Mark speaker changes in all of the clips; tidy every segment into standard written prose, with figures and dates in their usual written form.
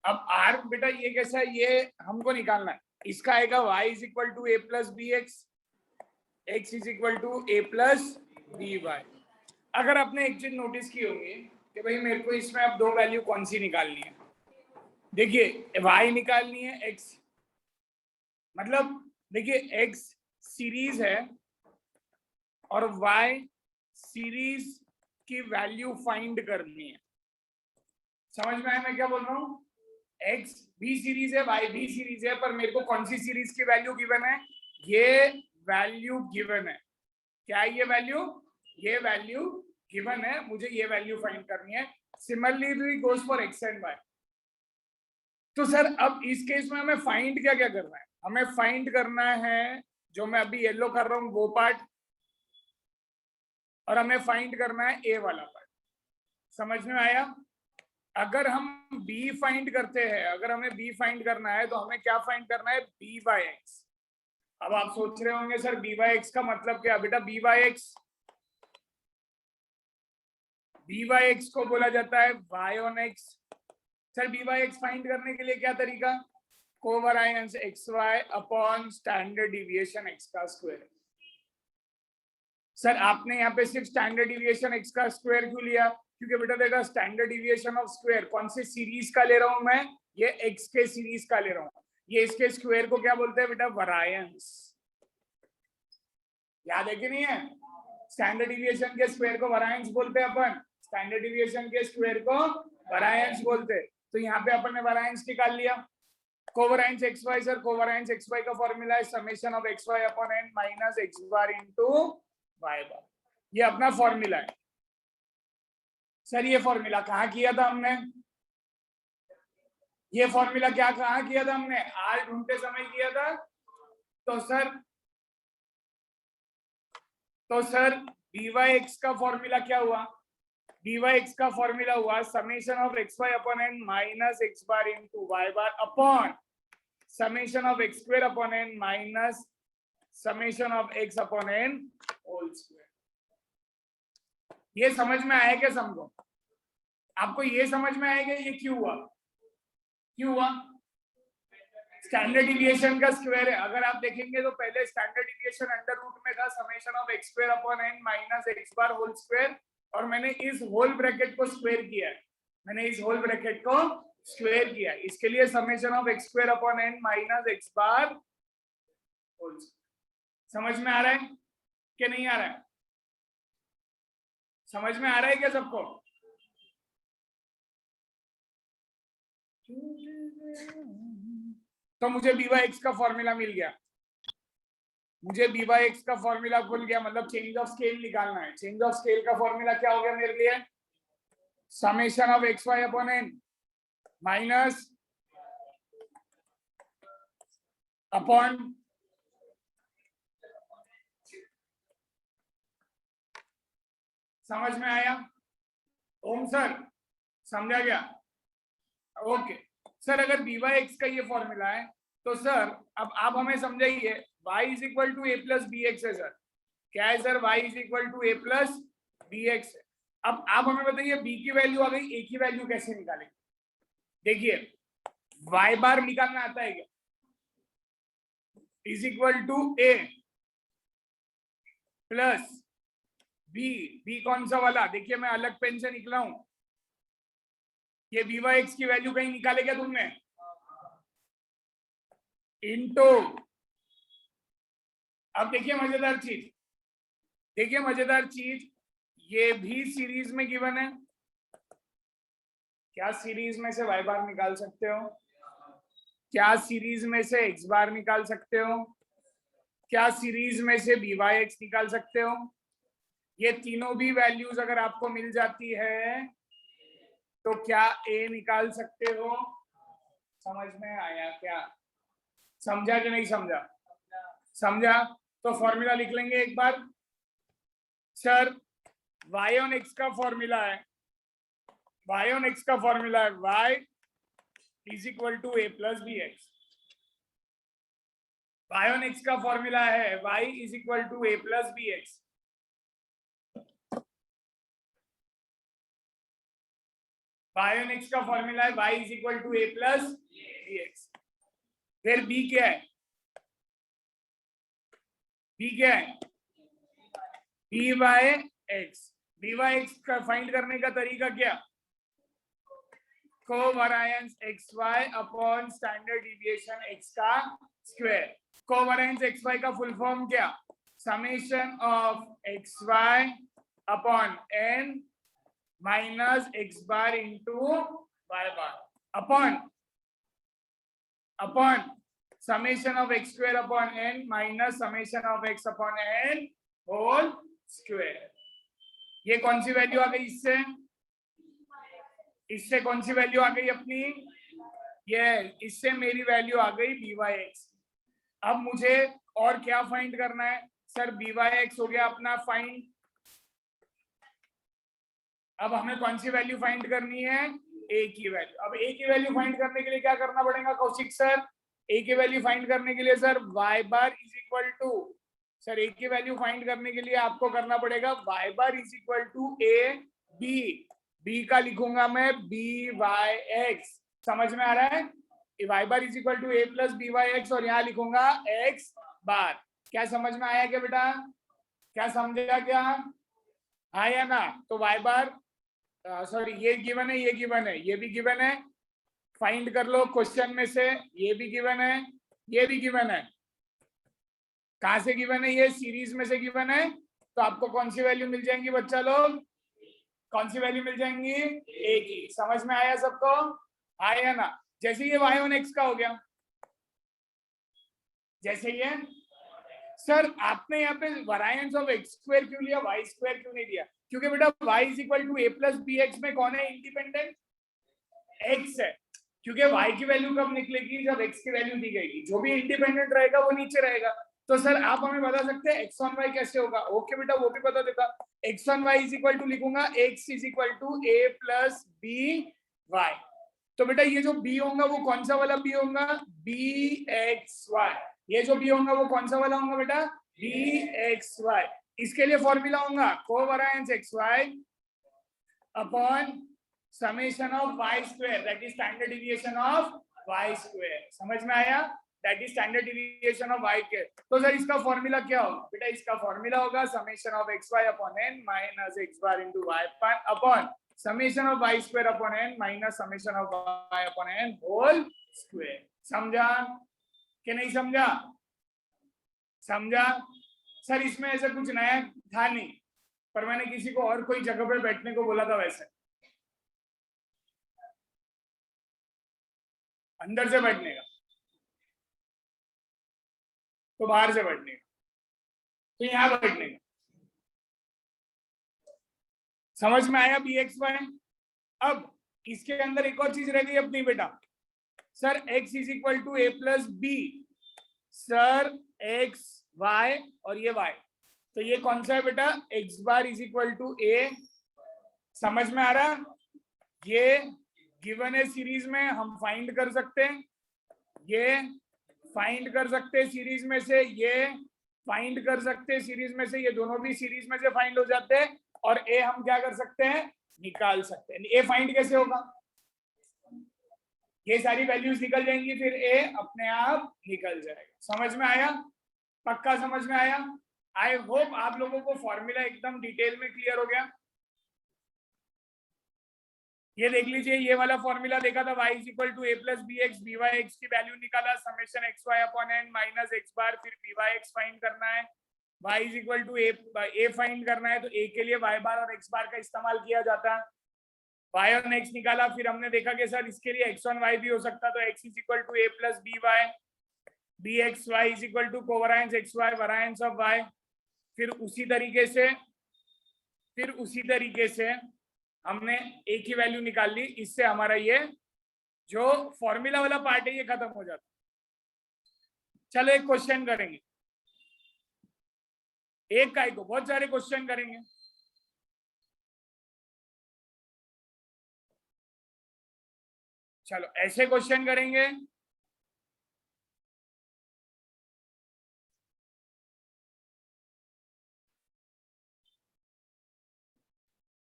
Speaker 1: अब आर बेटा ये कैसा है, ये हमको निकालना है। इसका आएगा y is equal to a plus b x, x is equal to a plus b y. अगर आपने एक चीज नोटिस की होगी कि भाई मेरे को इसमें अब दो वैल्यू कौन सी निकालनी है। देखिए y निकालनी है, x मतलब देखिए x सीरीज है और y सीरीज की वैल्यू फाइंड करनी है। समझ में आया मैं क्या बोल रहा हूँ? x भी सीरीज है, y भी सीरीज है, पर मेरे को कौन सी सीरीज की वैल्यू गिवन है? ये वैल्यू गिवन है। क्या है ये वैल्यू? ये वैल्यू गिवन है, मुझे ये वैल्यू फाइंड करनी है। Similarly goes for x and y। तो सर अब इस केस में हमें फाइंड क्या क्या करना है? हमें फाइंड करना है जो मैं अभी येलो कर रहा हूं वो पार्ट, और हमें फाइंड करना है ए वाला पार्ट। समझ में आया? अगर हम b फाइंड करते हैं, अगर हमें b फाइंड करना है तो हमें क्या फाइंड करना है? b by x. अब आप सोच रहे होंगे सर b बाई एक्स का मतलब क्या? बेटा b बाई एक्स को बोला जाता है y on x। Sir b by x find करने के लिए क्या तरीका? Covariance xy upon standard deviation x का स्क्वायर। सर आपने यहाँ पे सिर्फ स्टैंडर्ड डिविएशन x का स्क्वायर क्यों लिया? क्योंकि बेटा देखा स्टैंडर्ड डिविएशन ऑफ स्क्वायर कौन से सीरीज का ले रहा हूं मैं? ये x के सीरीज का ले रहा हूं। ये इसके स्क्वायर को क्या बोलते हैं बेटा? वरायंस। याद है कि नहीं है? स्टैंडर्ड डिविएशन के स्क्वायर को वरायंस बोलते हैं अपन। स्टैंडर्ड डिविएशन के स्क्वायर को वरायंस बोलते हैं। तो यहाँ पे अपन ने वरायंस निकाल लिया। Covariance X Y, sir covariance X Y का फॉर्मूला है summation of x Y upon N minus x bar into Y bar. ये अपना फॉर्मूला है। सर ये फॉर्मूला कहाँ किया था हमने? ये फॉर्मूला क्या कहाँ किया था हमने? आर ढूंढते समय किया था। तो सर डी वाई एक्स का फॉर्मूला क्या हुआ? डी वाई एक्स का फॉर्मूला हुआ summation of x Y upon N minus x bar into Y bar upon summation of x square upon N minus summation of x upon n whole square. ये समझ में आया क्या समझो? आपको ये समझ में आएगा ये क्यों हुआ? क्यों हुआ? स्टैंडर्ड डिविएशन का स्क्वायर है। अगर आप देखेंगे तो पहले स्टैंडर्ड डिविएशन अंडर रूट में था summation of x square upon N minus x bar whole square, और मैंने इस होल ब्रैकेट को स्क्वायर किया है। मैंने इस होल ब्रैकेट को स्क्वायर किया। इसके लिए summation of x square upon N minus x bar whole square. समझ में आ रहा है कि नहीं आ रहा है? समझ में आ रहा है क्या सबको? तो मुझे बी वाई एक्स का फॉर्मूला मिल गया। मुझे बी वाई एक्स का फॉर्मूला भूल गया, मतलब चेंज ऑफ स्केल निकालना है। चेंज ऑफ स्केल का फॉर्मूला क्या हो गया मेरे लिए? Summation of x Y upon N minus upon समझ में आया? ओम सर समझा गया? ओके सर, अगर बी वाई एक्स का ये फॉर्मूला है तो सर अब आप हमें समझाइए y is equal to a plus b x है। सर क्या है sir? y is equal to a plus b x. अब आप हमें बताइए b की वैल्यू आ गई, a की वैल्यू कैसे निकालेंगे? देखिए y बार निकालना आता है क्या? Is equal to a plus b कौन सा वाला? देखिए मैं अलग पेन से निकला हूं। ये बी वाई एक्स की वैल्यू कहीं निकाले क्या तुमने? इंटू, अब देखिए मजेदार चीज, देखिए मजेदार चीज, ये भी सीरीज में गिवन है। क्या सीरीज में से y बार निकाल सकते हो? क्या सीरीज में से x बार निकाल सकते हो? क्या सीरीज में से बी वाई एक्स निकाल सकते हो? ये तीनों भी वैल्यूज अगर आपको मिल जाती है तो क्या a निकाल सकते हो? समझ में आया क्या? समझा कि नहीं समझा? समझा? तो फॉर्मूला लिख लेंगे एक बार। सर y ऑन x का फॉर्मूला है, y ऑन x का फॉर्मूला है y is equal to a plus b x. y on x का फॉर्मूला है y is equal to a plus b x. y on x का formula है y is equal to a plus bx। फिर b क्या है? b क्या है? by x का फाइंड करने का तरीका क्या? Covariance xy upon standard deviation x का स्क्वायर। कोवेरिएंस xy का फुल फॉर्म क्या? Summation of xy upon n minus x bar into y bar upon summation of x square upon n minus summation of x upon n whole square. ये कौन सी value आ गई? इससे कौन सी value आ गई अपनी? ये इससे मेरी वैल्यू आ गई by(x). अब मुझे और क्या फाइंड करना है सर? by(x) हो गया अपना फाइंड। अब हमें कौन सी वैल्यू फाइंड करनी है? a की वैल्यू। अब a की वैल्यू फाइंड करने के लिए क्या करना पड़ेगा कौशिक सर? a की वैल्यू फाइंड करने के लिए sir y bar is equal to, sir a की वैल्यू फाइंड करने के लिए आपको करना पड़ेगा y bar is equal to a b का लिखूंगा मैं by(x). समझ में आ रहा है? y bar is equal to a plus by(x) और यहाँ लिखूंगा x बार। क्या समझ में आया क्या बेटा? क्या समझा क्या? हाँ या ना? तो y बार सॉरी ये गिवन है, ये गिवन है, ये भी गिवन है, फाइंड कर लो क्वेश्चन में से। ये भी गिवन है, ये भी गिवन है। कहां से गिवन है? ये सीरीज में से गिवन है। तो आपको कौन सी वैल्यू मिल जाएंगी बच्चा लोग? कौन सी वैल्यू मिल जाएंगी? a की। समझ में आया सबको? आया ना? जैसे ये y on x का हो गया, जैसे ये सर आपने यहाँ पे वेरिएंस ऑफ x स्क्वायर क्यों लिया, y स्क्वायर क्यों नहीं लिया? क्योंकि बेटा y is equal to a plus bx में कौन है इंडिपेंडेंट? x है। क्योंकि y की वैल्यू कब निकलेगी? जब x की वैल्यू दी गई। जो भी इंडिपेंडेंट रहेगा वो नीचे रहेगा। तो सर आप हमें बता सकते हैं x on y कैसे होगा? ओके बेटा वो भी बता देता। x on y is equal to लिखूंगा x is equal to a plus by। तो बेटा ये जो b होगा वो कौन सा वाला b होगा? bxy। ये जो b होगा वो कौन सा वाला होगा बेटा? bxy। इसके लिए फॉर्मूला होगा covariance xy upon summation of y square, that is standard deviation of y square. समझ में आया? That is standard deviation of y के। तो सर इसका फॉर्मूला क्या होगा बेटा? इसका फॉर्मूला होगा summation of xy upon n minus x bar into y upon summation of y square upon n minus summation of y upon n whole square. समझा कि नहीं समझा? समझा? सर इसमें ऐसा कुछ नया था नहीं, पर मैंने किसी को और कोई जगह पर बैठने को बोला था, वैसे अंदर से बैठने का तो बाहर से बैठने का तो यहाँ बैठने का। समझ में आया bxy? अब इसके अंदर एक और चीज रह गई अपनी बेटा, sir x is equal to a plus b। Sir x y और ये y, तो ये कौन सा है बेटा? x bar is equal to a। समझ में आ रहा? ये गिवन है सीरीज में, हम फाइंड कर सकते हैं, ये फाइंड कर सकते हैं सीरीज में से, ये फाइंड कर सकते हैं सीरीज में से, ये दोनों भी सीरीज में से फाइंड हो जाते हैं। और a हम क्या कर सकते हैं? निकाल सकते हैं। a फाइंड कैसे होगा? ये सारी वैल्यूज निकल जाएंगी, फिर a अपने आप निकल जाएगा। समझ में आया? पक्का समझ में आया? आई होप आप लोगों को फॉर्मूला एकदम डिटेल में क्लियर हो गया। ये देख लीजिए, ये वाला फॉर्मूला देखा था, y is equal to a plus bx by(x) की वैल्यू निकाला summation xy upon n minus x bar, फिर by(x) फाइंड करना है, y is equal to a find करना है, तो a के लिए y बार और x बार का इस्तेमाल किया जाता है। y और x निकाला, फिर हमने देखा कि सर इसके लिए x on y भी हो सकता, तो x is equal to a plus by bxy is equal to covariance xy variance of y। फिर उसी तरीके से हमने a की वैल्यू निकाल ली। इससे हमारा ये जो फॉर्मूला वाला पार्ट है ये खत्म हो जाता। चलो एक क्वेश्चन करेंगे, एक का को बहुत सारे क्वेश्चन करेंगे। चलो ऐसे क्वेश्चन करेंगे,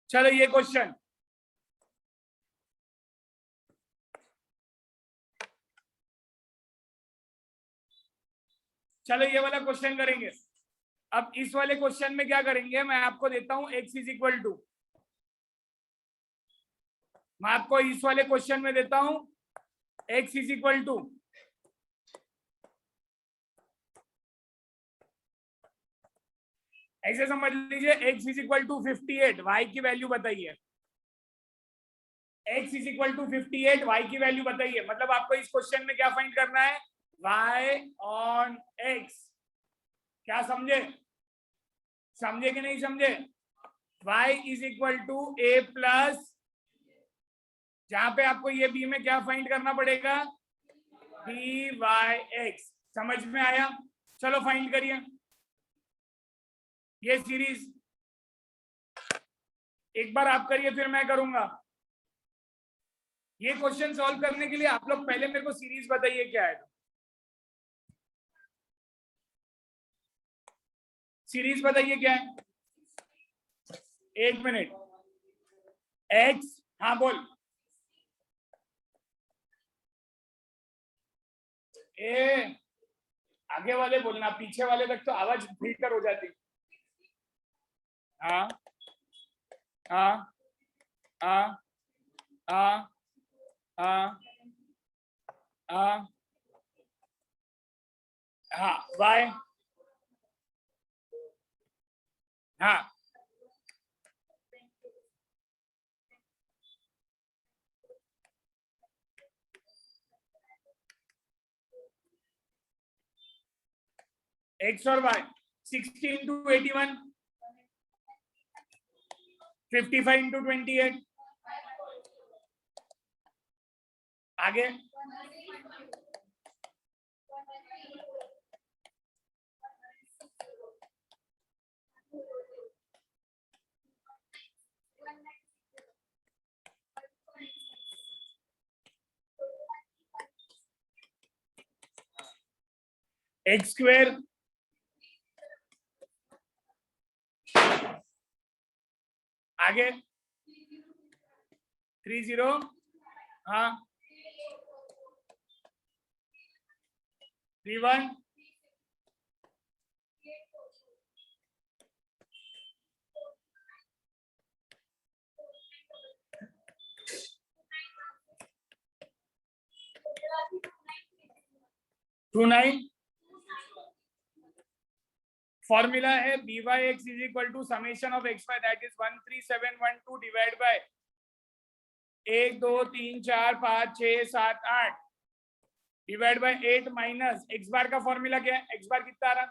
Speaker 1: चलो ये क्वेश्चन, चलो ये वाला क्वेश्चन करेंगे। अब इस वाले क्वेश्चन में क्या करेंगे, मैं आपको देता हूं x इज इक्वल टू, मैं आपको इस वाले क्वेश्चन में देता हूं x इज इक्वल टू, ऐसे समझ लीजिए x is equal to 58, y की वैल्यू बताइए। x is equal to 58, y की वैल्यू बताइए। मतलब आपको इस क्वेश्चन में क्या फाइंड करना है, y ऑन x। क्या समझे, समझे कि नहीं समझे? y is equal to a plus, जहां पे आपको ये b में क्या फाइंड करना पड़ेगा, dy x। समझ में आया? चलो फाइंड करिए ये सीरीज, एक बार आप करिए फिर मैं करूंगा। ये क्वेश्चन सॉल्व करने के लिए आप लोग पहले मेरे को सीरीज बताइए क्या है। सीरीज बताइए क्या है। एक मिनट, x, हाँ बोल। ए आगे वाले बोलना, पीछे वाले तक तो आवाज फिल्टर हो जाती। हाँ हाँ हाँ हाँ हाँ हाँ हाँ बाय, हाँ एक्स और वाई, 60 इंटू 81, 55 इंटू 28, आगे एक्स स्क्वेयर, आगे 30, हाँ 31, टू 9। फॉर्मूला है B Y X is equal to summation of x Y, that is 13712 divide by 1 2 3 4 5 6 7 8 divide by 8 minus x bar का फॉर्मूला क्या है, एक्स बार कितना आ रहा,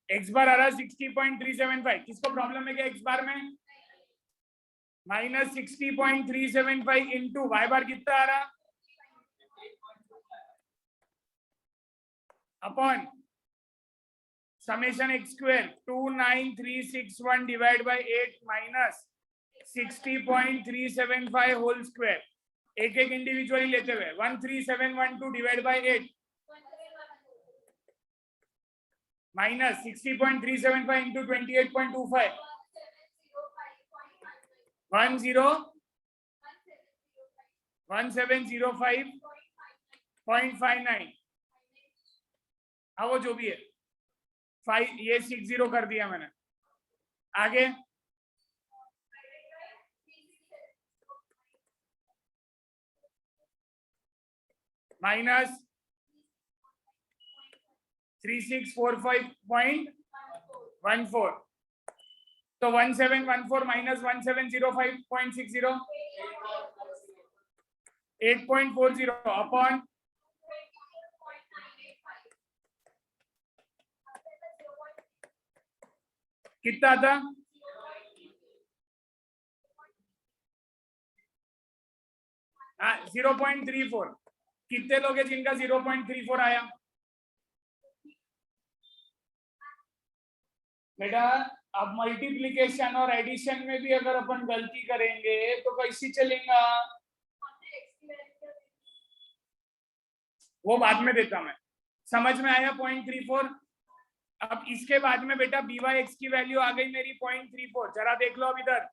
Speaker 1: एक्स बार आ रहा 60.375। किसको प्रॉब्लम है क्या एक्स बार में, माइनस 60.375 इंटू वाई बार कितना आ रहा, upon summation x square 29361 divide by 8 minus 60.375 whole square. एक एक इंडिविजुअली लेते हुए 13712 डिवाइड बाय 8 माइनस 60.375 इंटू 28.25 1705.59। हाँ वो जो भी है 5, ये 60 कर दिया मैंने। आगे माइनस 3645.14, तो 1714 माइनस 1705.60, 8.40 अपॉन कितना था, हाँ 0.34। कितने लोग हैं जिनका 0.34 आया बेटा? अब मल्टीप्लिकेशन और एडिशन में भी अगर अपन गलती करेंगे तो कैसे चलेगा, वो बाद में देता मैं। समझ में आया 0.34? अब इसके बाद में बेटा बी वाई एक्स की वैल्यू आ गई मेरी 0.34। जरा देख लो अब इधर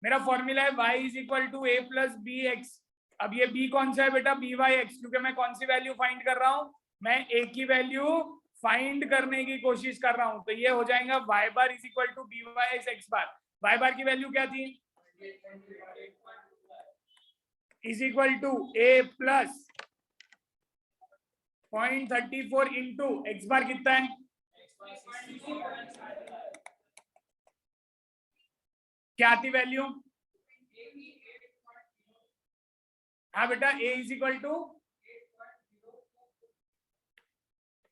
Speaker 1: मेरा फॉर्मूला है y is equal to a plus b x. अब ये b कौन सा है बेटा, बी वाई एक्स, क्योंकि मैं कौन सी वैल्यू फाइंड कर रहा हूं, मैं a की वैल्यू फाइंड करने की कोशिश कर रहा हूं। तो ये हो जाएगा y bar is equal to B Y X X bar. y bar की वैल्यू क्या थी, is equal to a plus 0.34 into X bar कितना है, क्या आती वैल्यू, हाँ बेटा a इज इक्वल टू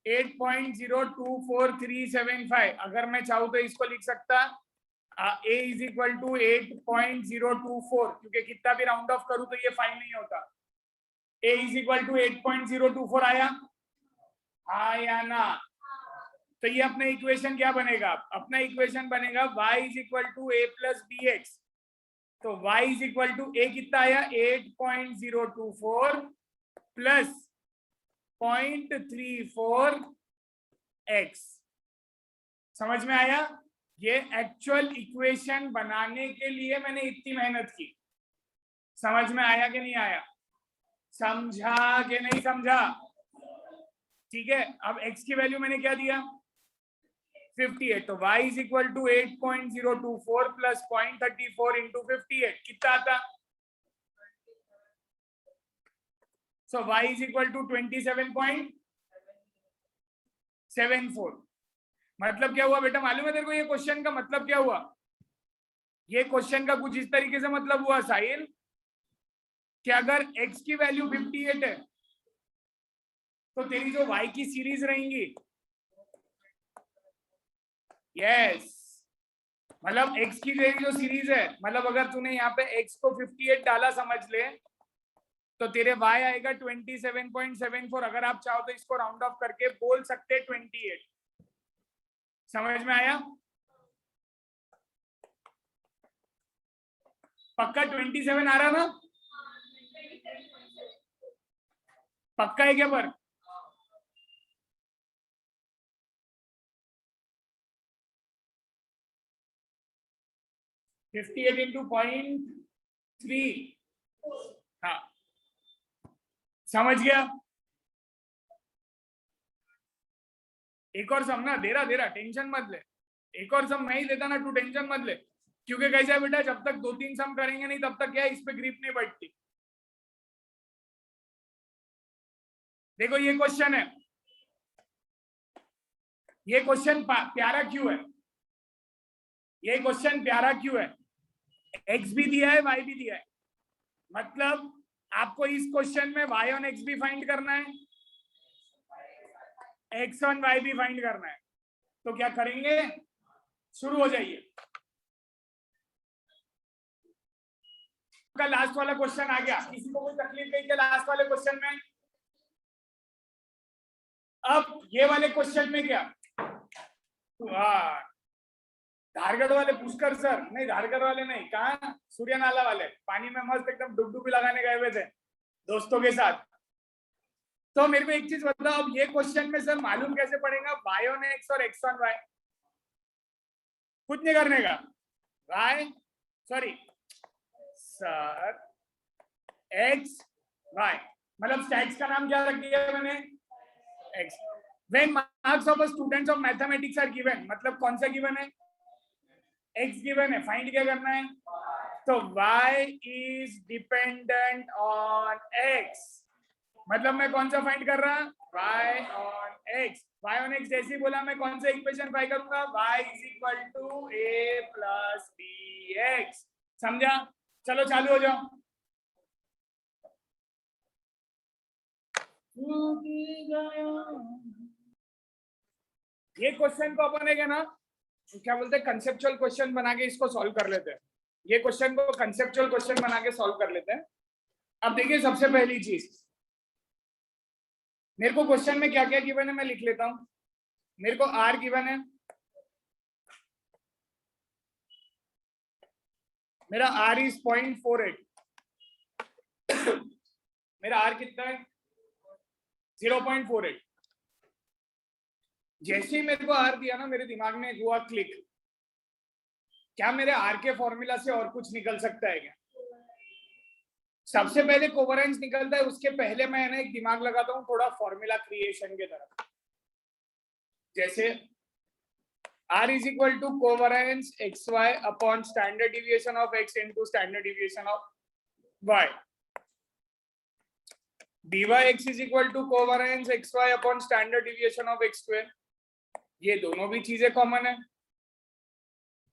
Speaker 1: 8.024375। अगर मैं चाहूँ तो इसको लिख सकता a इज इक्वल टू 8.024, क्योंकि कितना भी राउंड ऑफ करूँ तो ये 5 नहीं होता। a इज इक्वल टू 8.024 आया, हाँ या ना। तो ये अपना इक्वेशन क्या बनेगा, अपना इक्वेशन बनेगा y is equal to a plus b x. तो y is equal to a कितना आया 8.024 प्लस 0.34 x। समझ में आया, ये एक्चुअल इक्वेशन बनाने के लिए मैंने इतनी मेहनत की। समझ में आया कि नहीं आया, समझा कि नहीं समझा, ठीक है। अब x की वैल्यू मैंने क्या दिया 58, तो y is equal to 8.024 plus 0.34 into 58 कितना आता, so y is equal to 27.74। मतलब क्या हुआ बेटा, मालूम है तेरे को ये क्वेश्चन का मतलब क्या हुआ, ये क्वेश्चन का कुछ इस तरीके से मतलब हुआ साहिल कि अगर x की वैल्यू 58 है तो तेरी जो y की सीरीज रहेंगी, यस मतलब x की तेरी जो सीरीज है, मतलब अगर तूने यहाँ पे x को 58 डाला समझ ले, तो तेरे y आएगा 27.74। अगर आप चाहो तो इसको राउंड ऑफ करके बोल सकते 28। समझ में आया, पक्का 27 आ रहा ना, पक्का है क्या पर, फिफ्टी एट इंटू 0.3, हाँ समझ गया। एक और सम ना दे रहा टेंशन मत ले, एक और सम नहीं देता ना तू टेंशन मत ले, क्योंकि कैसा है बेटा, जब तक 2-3 सम करेंगे नहीं तब तक क्या इस पे ग्रिप नहीं बैठती। देखो ये क्वेश्चन है, ये क्वेश्चन प्यारा क्यों है, ये क्वेश्चन प्यारा क्यों है, x भी दिया है y भी दिया है, मतलब आपको इस क्वेश्चन में y ऑन x भी फाइंड करना है, x ऑन y भी फाइंड करना है। तो क्या करेंगे, शुरू हो जाइए। का लास्ट वाला क्वेश्चन आ गया, किसी को कोई तकलीफ नहीं है लास्ट वाले क्वेश्चन में। अब ये वाले क्वेश्चन में क्या, धारगढ़ वाले पुष्कर सर, नहीं धारगढ़ वाले नहीं, कहा सूर्य नाला वाले, पानी में मस्त एकदम डुबडुबी लगाने गए हुए थे दोस्तों के साथ। तो मेरे को एक चीज बताओ, अब ये क्वेश्चन में सर मालूम कैसे पड़ेगा y ऑन x और x ऑन y, कुछ नहीं करने का, y sorry sir x y, मतलब स्टैट्स का नाम क्या रख दिया मैंने x। When marks of a students of mathematics are given, मतलब कौन सा गिवन है, x गिवन है, फाइंड क्या करना है, तो y is dependent on x, मतलब मैं कौन सा फाइंड कर रहा, y on x। y on x जैसे ही बोला मैं कौन सा इक्वेशन फाइंड करूंगा, y is equal to a plus bx। समझा, चलो चालू हो जाओ। ये क्वेश्चन को अपन है ना क्या बोलते हैं, कंसेप्चुअल क्वेश्चन बना के इसको सॉल्व कर लेते हैं, ये क्वेश्चन को कंसेप्चुअल क्वेश्चन बना के सॉल्व कर लेते हैं। अब देखिए सबसे पहली चीज, मेरे को क्वेश्चन में क्या क्या गिवन है मैं लिख लेता हूं। मेरे को r गिवन है, मेरा r इज 0.48, मेरा r कितना है 0.48। जैसे ही मेरे को r दिया ना, मेरे दिमाग में हुआ क्लिक, क्या मेरे r के फॉर्मूला से और कुछ निकल सकता है क्या, सबसे पहले कोवेरिएंस निकलता है, उसके पहले मैं ना एक दिमाग लगाता हूँ थोड़ा फॉर्मूला क्रिएशन के तरफ। जैसे R is equal to covariance xy upon standard deviation of x into standard deviation of y. Dyx is equal to covariance xy upon standard deviation of x square. ये दोनों भी चीजें कॉमन है,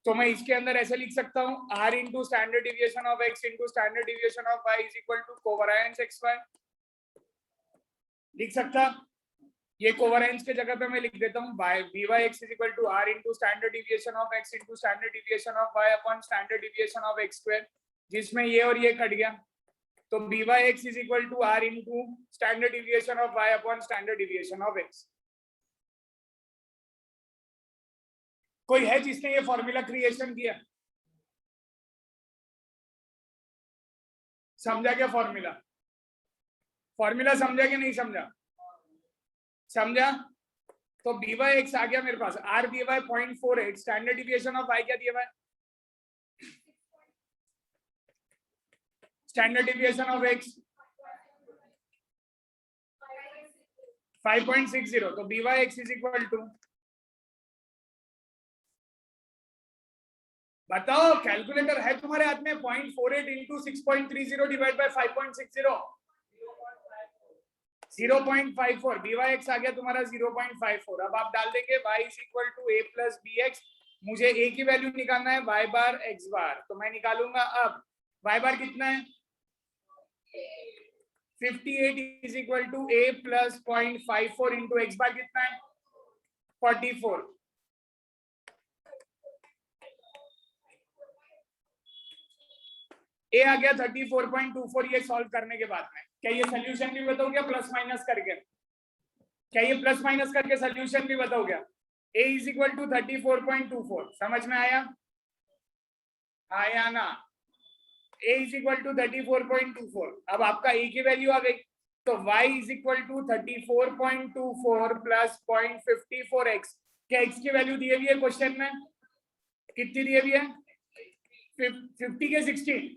Speaker 1: तो मैं इसके अंदर ऐसे लिख सकता हूँ R into standard deviation of x into standard deviation of y is equal to covariance xy. लिख सकता, ये कोवेरिएंस के जगह पे मैं लिख देता हूँ Vyx is equal to R into standard deviation of x into standard deviation of y upon standard deviation of x square, जिसमें ये और ये कट गया, तो Vyx is equal to R into standard deviation of y upon standard deviation of x. कोई है जिसने ये फॉर्मूला क्रिएशन किया? समझा क्या फॉर्मूला? फॉर्मूला समझा कि नहीं समझा? समझा? तो Vyx आ गया मेरे पास, R दिया हुआ है 0.48, स्टैंडर्ड डिविएशन ऑफ y क्या दिया हुआ है? स्टैंडर्ड डिविएशन ऑफ x 5.60, तो Vyx इज इक्वल टू, बताओ कैलकुलेटर है तुम्हारे हाथ में, 0.48 इंटू 6.30 डिवाइड बाय 5.60, 0.54. Vyx आ गया तुम्हारा 0.54. अब आप डाल देंगे y is equal to a plus bx. मुझे a की वैल्यू निकालना है y बार x बार, तो मैं निकालूंगा। अब y बार कितना है? 58 is equal to a plus 0.54 into x bar कितना है? 44. a आ गया 34.24। ये सॉल्व करने के बाद में क्या ये सोल्यूशन भी बताओगे प्लस माइनस करके? क्या ये प्लस माइनस करके सोल्यूशन भी बताओगे? a is equal to 34.24। समझ में आया? आया ना? a is equal to 34.24। अब आपका a की वैल्यू आ गई, तो y is equal to 34.24 plus 0.54x। क्या x की वैल्यू दी हुई है क्वेश्चन में? कितनी दी हुई है? 50 के 60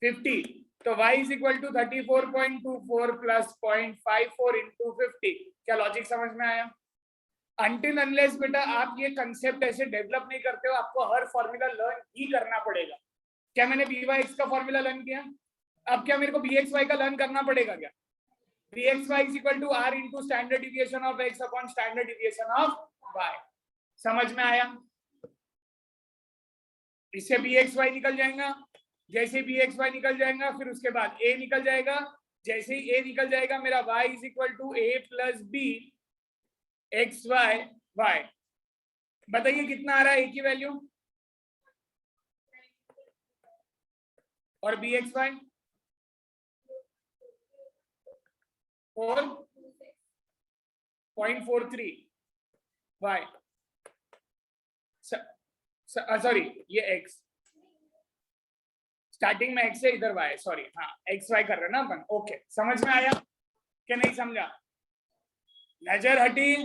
Speaker 1: 50, तो y is equal to 34.24 plus 0.54 into 50। क्या लॉजिक समझ में आया? अनटिल अनलेस बेटा आप ये कंसेप्ट ऐसे डेवलप नहीं करते हो, आपको हर फॉर्मूला लर्न ही करना पड़ेगा। क्या मैंने Vyx का फॉर्मूला लर्न किया? अब क्या मेरे को Vxy का लर्न करना पड़ेगा क्या? Vxy is equal to R into standard deviation of x upon standard deviation of y। समझ में आया? इससे Vxy निकल जाएगा, जैसे Vxy निकल जाएगा फिर उसके बाद a निकल जाएगा, जैसे ही a निकल जाएगा मेरा y is equal to a plus b x y y. बताइए कितना आ रहा है a की वैल्यू और Bxy 4.43 y, सॉरी ये x, स्टार्टिंग में x है, इधर y, सॉरी हाँ एक्स वाई कर रहे हैं ना अपन। ओके, समझ में आया क्या नहीं समझा? नजर हटी,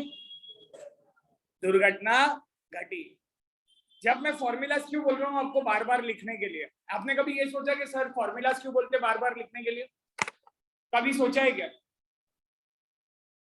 Speaker 1: दुर्घटना घटी। जब मैं फॉर्मूलाज क्यों बोल रहा हूँ आपको बार बार लिखने के लिए? आपने कभी ये सोचा कि सर फॉर्मूलाज क्यों बोलते बार बार लिखने के लिए? कभी सोचा है क्या?